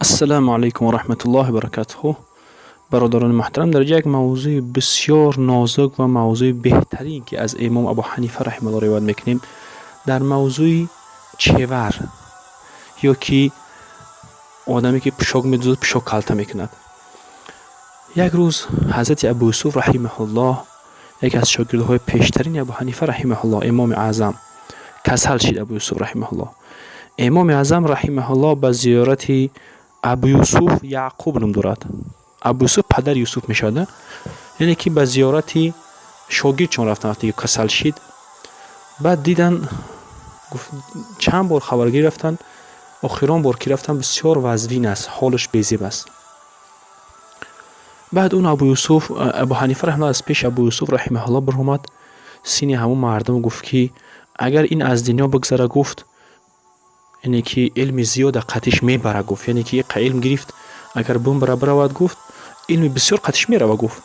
السلام علیکم و رحمت الله و برکاته. برادران محترم، در یک موضوع بسیار نازک و موضوع بهترین که از امام ابو حنیفه رحمه الله روایت میکنیم، در موضوع چیور یا که آدمی که پشاک میدوزد پشاک کلته میکند. یک روز حضرت ابو یوسف رحمه الله، یک از شاگردهای پیشترین ابو حنیفه رحمه الله، امام اعظم، کسل شد. ابو یوسف رحمه الله، امام اعظم رحمه الله، به زیارت ابو یوسف یعقوب نام دارد. ابو یوسف پدر یوسف میشده، یعنی که به زیارت شاگرد چون رفتن وقتی کسل شد. بعد دیدن چند بار خبرگیری رفتن، آخران بار که رفتن بسیار وضوین است، حالش بیزیب است. بعد اون ابو حنیفه رحمه الله از پیش ابو یوسف رحمه الله برآمد، سینی همون مردم گفت که اگر این از دنیا بگذره، گفت یعنی که علم زیاد قطعش میبره، گفت یعنی که علم گرفت اگر بوم برود، گفت علم بسیار قطعش میره، گفت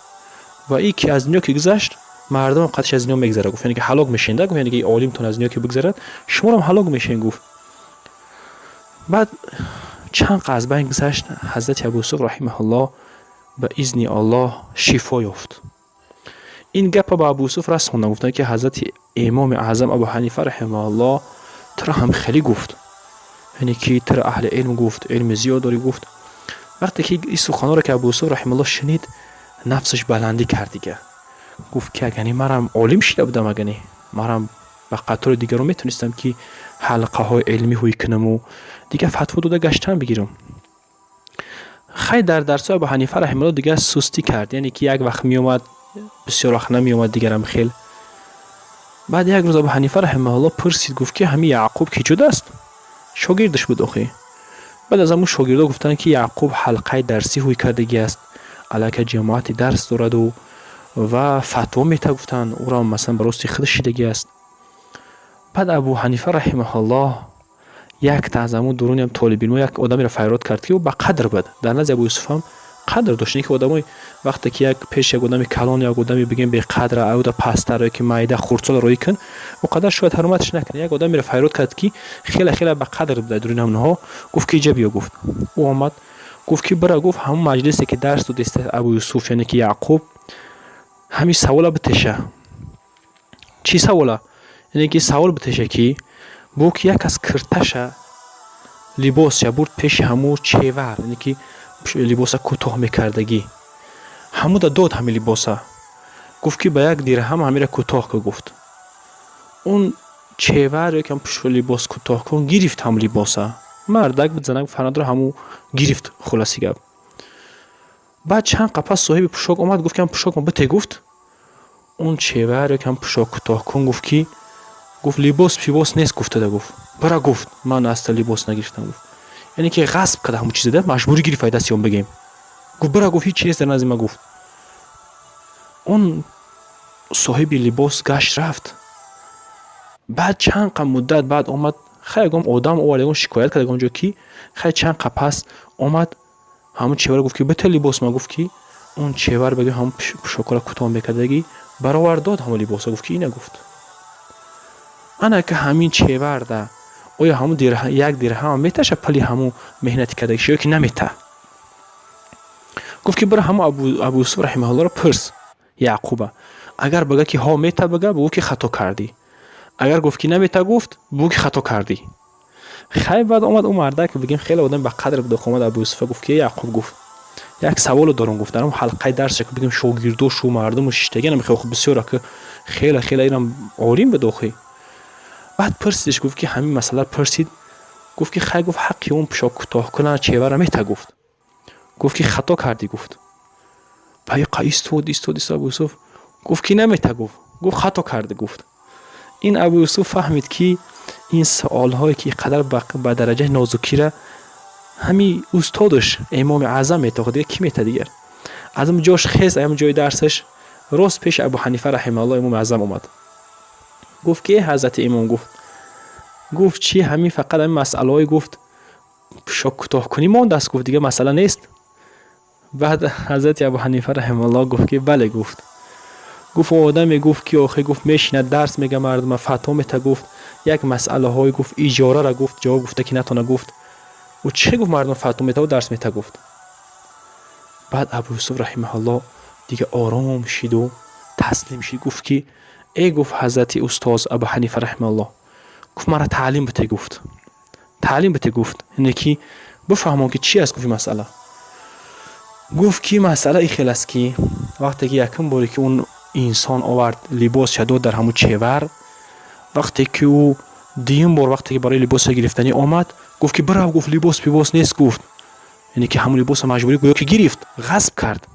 و این که از دنیا که گذشت مردم قطعش از دنیا میگذره، گفت یعنی که هلاک میشین. گفت یعنی که عالمتون از دنیا که بگذرد شما هم هلاک میشین، گفت. بعد چند قضبه گذشت، حضرت ابو یوسف رحمه الله به اذن الله شفا یافت. این گپ به ابو یوسف رسوندن، گفتن که حضرت امام اعظم ابو حنیفه رحمه الله ترا هم خیلی گفت، یعنی که ترا اهل علم گفت، علم زیاد داری، گفت. وقتی که این سخنان را که ابو یوسف رحمه الله شنید، نفسش بلندی کرد دیگه. گفت که اگه مرم عالم شده بودم، اگه مرم به قطار دیگران میتونستم که حلقه های علمی هوی کنم و دیگه فتوا داده گشتن بگیرم. خیلی در درس ابو حنیفه رحمه الله دیگه سستی کرد، یعنی که یک وقت می اومد بسیار وقت نمی اومد، دیگرم خیل. بعد یک روز ابو حنیفه رحمه الله پرسید، گفت که همین یعقوب کی جدا است؟ شاگردش بود آخه. بعد از همون شاگردا گفتن که یعقوب حلقه درسی هوی کردگی است، علاکه جماعت درس دارد و فتوا میته، گفتن او را مثلا براستی خودش شدگی است. بعد ابو حنیفه رحمه الله یک تا از همون درونی هم طالب علم یک آدمی را فریاد کرد که او به قدر بود. در نزد ابو یوسف هم قدر داشت، که آدمای وقتی که یک پیش یک آدمی کلان یا آدمی بگیم به قدر او در پستر که معده خردسال روی کن، او قدر شاید حرمتش نکنه. یک آدمی را فریاد کرد که خیلی خیلی به قدر بود درون همونها، گفت که اینجا بیا، گفت. او آمد گفت که برا، گفت همون مجلسی که درس داد است ابو یوسف، یعنی که یعقوب، همین سوال بتشه. چی سواله؟ یعنی که سوال بتشه که بو که یک از کرتش لباس برد پیش همو چیور، یعنی که لباس کوتاه میکردگی، همو داد همین لباسه. گفت که به یک درهم همین را کوتاه که، گفت. اون چیور یکم پشت لباس کوتاه کن گرفت هم لباسه، مردک بزنگ فرند رو همو گرفت. خلاصی گفت. بعد چند قفس صاحب پوشاک اومد، گفت که پوشاک ما بته، گفت. اون چیور یکم پوشاک کوتاه کن، گفت که گفت لباس نیست، گفته ده، گفت برا، گفت من اصلا لباس نگرفتم، گفت. یعنی که غصب کرده همون چیز ده، مجبوری گیری فایده سیام بگیم، گفت برا، گفت هیچ چیز در نزد ما، گفت. اون صاحب لباس گشت رفت. بعد چند مدت بعد اومد، خیلی گم آدم اون شکایت کرد اونجا که خیلی چند قپس اومد همون چیور گفت که بته لباس ما، گفت که اون چیور بگه هم پوشاک را کوتاه میکردگی برآور داد همون لباس، گفت که اینه، گفت. انا که همین چیور ده اویا همون یک درهم میتشه پلی همون مهنتی کرده شو که نمیته. گفت که برای همون ابو یوسف رحمه الله را پرس یعقوبه، اگر بگه که ها میته، بگو که خطا کردی، اگر گفت که نمیته، گفت بگو که خطا کردی. خیلی بعد اومد اون مردک، بگیم خیلی آدم به قدر بود، اومد ابو یوسف گفت که یعقوب، گفت یک سوال دارم، گفت در اون حلقه درس که بگیم شاگردو شو مردم و شیشتگی نمیخواد، خب بسیار که خیلی اینم عالم بدوخی. بعد پرسیدش، گفت که همین مسئله پرسید، گفت که خیلی، گفت حقی اون پوشاک کوتاه کنه چیور میته، گفت که خطا کردی، گفت. پای ایستاد ابو یوسف، گفت که نمیته، گفت خطا کرده، گفت. این ابو یوسف فهمید که این سوال هایی که قدر به درجه نازکی را همین استادش امام اعظم میتاخت، دیگه کی میته دیگر. از اون جاش خیز ایم جای درسش راست پیش ابو حنیفه رحمه الله امام اعظم اومد، گفت که حضرت امام، گفت چی همین فقط همین مسئله های، گفت پوشاک کوتاه کنی مانده است، گفت دیگه مسئله نیست. بعد حضرت ابو حنیفه رحمه الله گفت که بله، گفت آدمی گفت که آخه گفت میشینه درس میگه مردم فتوا میته، گفت یک مسئله های گفت اجاره را، گفت جواب گفته که نتونه، گفت و چه گفت مردم فتوا میته و درس میته گفت. بعد ابو یوسف رحمه الله دیگه آرام شد و تسلیم شد. گفت که ای گفت حضرت استاد ابو حنیفه رحمه الله، گفت مرا تعلیم بده. گفت تعلیم بده. گفت اینه که بفهمم که چی است. گفت مسئله گفت که مسئله این خیلی است که وقتی که یکم باری که اون انسان آورد لباس شد در همون چهور، وقتی که او دیم بار وقتی که برای لباس گرفتنی آمد، گفت که برو. گفت لباس نیست. گفت یعنی که همون لباس مجبوری گویا که گرفت، غصب کرد.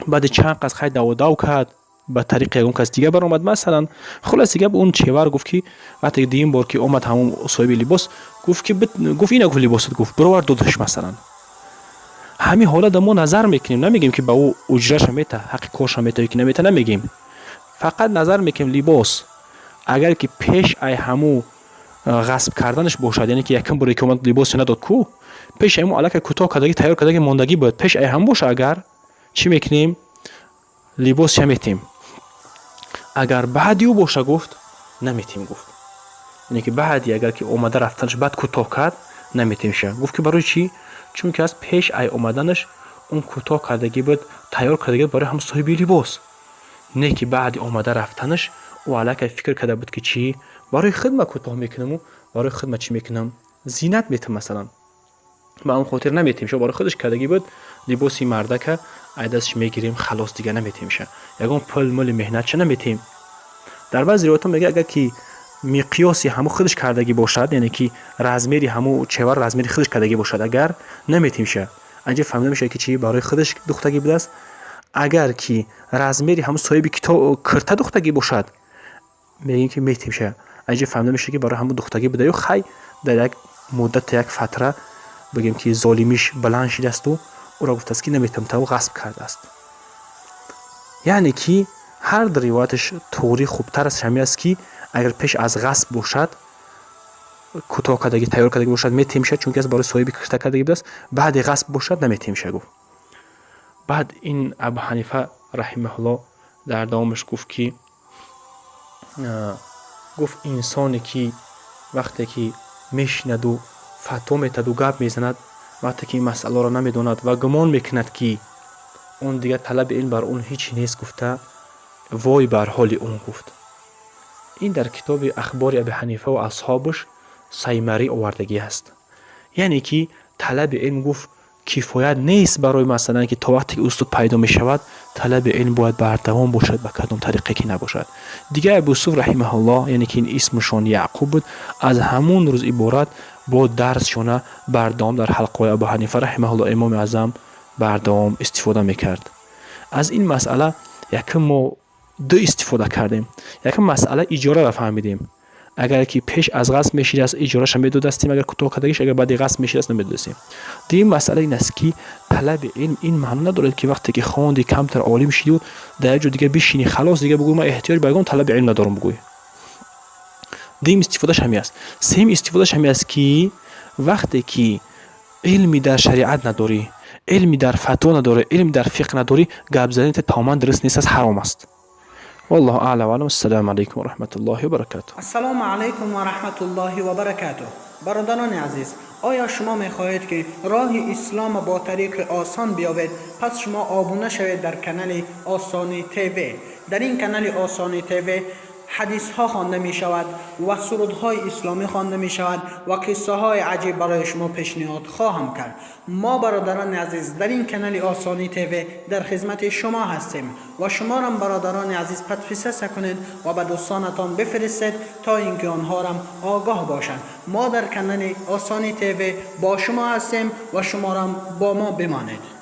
بعد چند قصد خیلی دو کرد، به طریق یکم کس دیگه بر آمد. مثلا خلاص دیگه اون چهور گفت که وقتی دیم بار که آمد همون صاحب لباس، گفت که گفت اینا گفت لباست. گفت برو دادش. مثلا همین حالا ما نظر میکنیم، نمیگیم که با او اجرش میته، حق کارش میته که نمیته، نمیگیم. فقط نظر میکنیم لباس اگر که پیش ای همو غصب کردنش باشد، یعنی که یکم بری که اومد لباس نداد کو، پیش همو الک کوتاه کردگی تیار کردگی ماندگی بود، پیش ای هم باشه، اگر چی میکنیم لباس چه میتیم. اگر بعدیو باشه گفت نمیتیم. گفت یعنی که بعدی اگر که اومده رفتنش بعد کوتاه کرد نمیتیم شه. گفت که برای چی؟ چون که از پیش ای اومدنش اون کوتاه کردگی بود، تیار کردگی برای هم صاحب لباس، نه که بعد اومده رفتنش و علاقه فکر کرده بود که چی برای خدمت کوتاه میکنم و برای خدمت چی میکنم زینت میتم. مثلا با اون خاطر نمیتیم شه، برای خودش کردگی بود لباسی مرده که عیدش میگیریم خلاص دیگه نمیتیم شه، یگان پل مل مهنت چه نمیتیم. در بعضی روایت میگه اگر که مقیاسی همو خودش کردگی باشد، یعنی که رزمیری همو چهار رزمیری خودش کردگی باشد، اگر نمیتیم شه. انجا فهمیده میشه که چی برای خودش دختگی بوده است. اگر که رزمیری همو صاحب کتاب کرته دختگی باشد، میگیم که میتیم شه. انجا فهمیده میشه که برای همو دختگی بوده یا خی در یک مدت یک فتره بگیم که ظالمیش بلند شده است و او را گفته است که نمیتم تا غصب کرده است. یعنی که هر در روایتش طوری خوبتر از همین است که اگر پیش از غصب باشد کوتاه کردگی تیار کردگی باشد میتیم شه، چون که از برای صاحب کرته کردگی بوده است. بعد غصب باشد نمیتیم شه. گفت بعد این ابو حنیفه رحمه الله در دوامش گفت که گفت انسانی که وقتی که میشند و فتوا میتد و گپ میزند، وقتی که این مسئله را نمیداند و گمان میکند که اون دیگه طلب علم بر اون هیچ نیست، گفته وای بر حال اون. گفت این در کتاب اخبار ابی حنیفه و اصحابش سیمری آوردگی است. یعنی که طلب علم گفت کفایت نیست برای مثلا که تا وقتی که استاد پیدا می شود طلب علم باید بردوام باشد به کدام طریقه که نباشد. دیگه ابو یوسف رحمه الله، یعنی که این اسمشون یعقوب بود، از همون روز عبارت با درسشون بردوام در حلقه ابو حنیفه رحمه الله امام اعظم بردوام استفاده میکرد. از این مسئله یکم ما دو استفاده کردیم. یکم مسئله اجاره را فهمیدیم، اگر که پیش از غصب میشید از اجاره شم میدادستیم، اگر کوتاه کردگیش اگر بعد غصب میشید از نمیدادستیم. دیگه مسئله این است که طلب علم این معنی ندارد که وقتی که خواندی کمتر عالم شدی و در جای دیگه بشینی خلاص دیگه بگوی ما احتیاج به طلب علم ندارم بگوی. دیگه استفادهش همین است. سیم استفادهش همین است که وقتی که علمی در شریعت نداری، علمی در فتوا نداری، علم در فقه نداری، گپ زدن تماما درست نیست، از حرام است. والله اعلم و السلام علیکم و رحمت الله و برکاته. السلام علیکم و رحمت الله و برکاته. برادران عزیز، آیا شما می‌خواهید که راه اسلام با طریق آسان بیابید؟ پس شما آبونه شوید در کانال آسانی تیوی. در این کانال آسانی تیوی حدیث ها خوانده می شود و سرود های اسلامی خوانده می شود و قصه های عجیب برای شما پیشنهاد خواهم کرد. ما برادران عزیز در این کانال آسانی تیوی در خدمت شما هستیم و شما هم برادران عزیز پتفیسه کنید و به دوستانتان بفرستید تا اینکه آنها هم آگاه باشند. ما در کانال آسانی تیوی با شما هستیم و شما هم با ما بمانید.